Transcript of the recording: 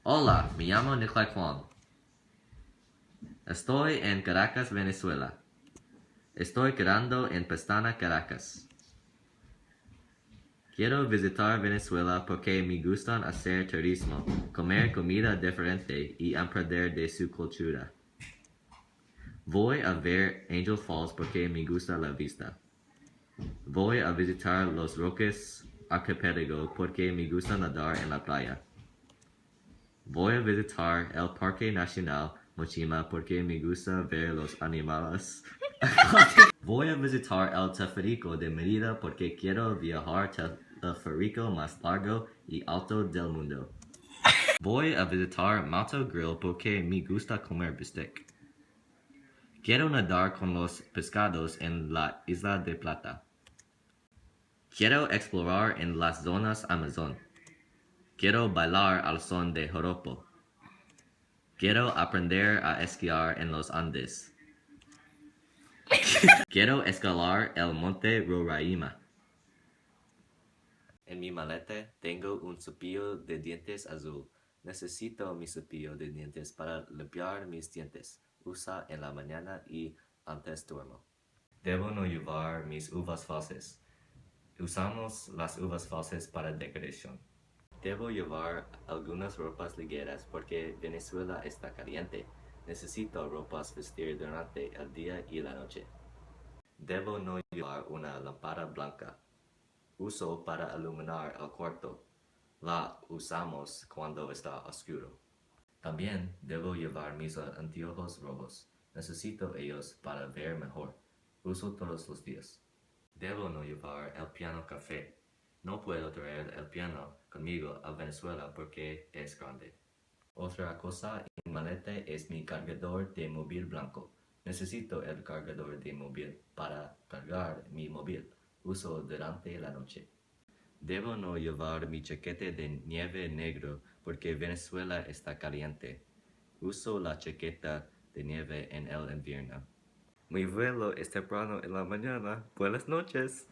Hola, me llamo Nicolai Kwong. Estoy en Caracas, Venezuela. Estoy quedando en Pestana, Caracas. Quiero visitar Venezuela porque me gustan hacer turismo, comer comida diferente y aprender de su cultura. Voy a ver Angel Falls porque me gusta la vista. Voy a visitar los Roques Archipiélago porque me gusta nadar en la playa. Voy a visitar el Parque Nacional Mochima porque me gusta ver los animales. Voy a visitar el teleférico de Mérida porque quiero viajar teleférico más largo y alto del mundo. Voy a visitar Malta Grill porque me gusta comer bistec. Quiero nadar con los pescados en la isla de Plata. Quiero explorar en las zonas Amazon. Quiero bailar al son de joropo. Quiero aprender a esquiar en los Andes. Quiero escalar el monte Roraima. En mi maleta tengo un cepillo de dientes azul. Necesito mi cepillo de dientes para limpiar mis dientes. Usa en la mañana y antes duermo. Debo no llevar mis uvas falsas. Usamos las uvas falsas para decoración. Debo llevar algunas ropas ligeras porque Venezuela está caliente. Necesito ropas vestir durante el día y la noche. Debo no llevar una lámpara blanca. Uso para iluminar el cuarto. La usamos cuando está oscuro. También debo llevar mis anteojos rojos. Necesito ellos para ver mejor. Uso todos los días. Debo no llevar el piano café. No puedo traer el piano conmigo a Venezuela porque es grande. Otra cosa en maleta es mi cargador de móvil blanco. Necesito el cargador de móvil para cargar mi móvil. Uso durante la noche. Debo no llevar mi chaqueta de nieve negro porque Venezuela está caliente. Uso la chaqueta de nieve en el invierno. Mi vuelo es temprano en la mañana. Buenas noches.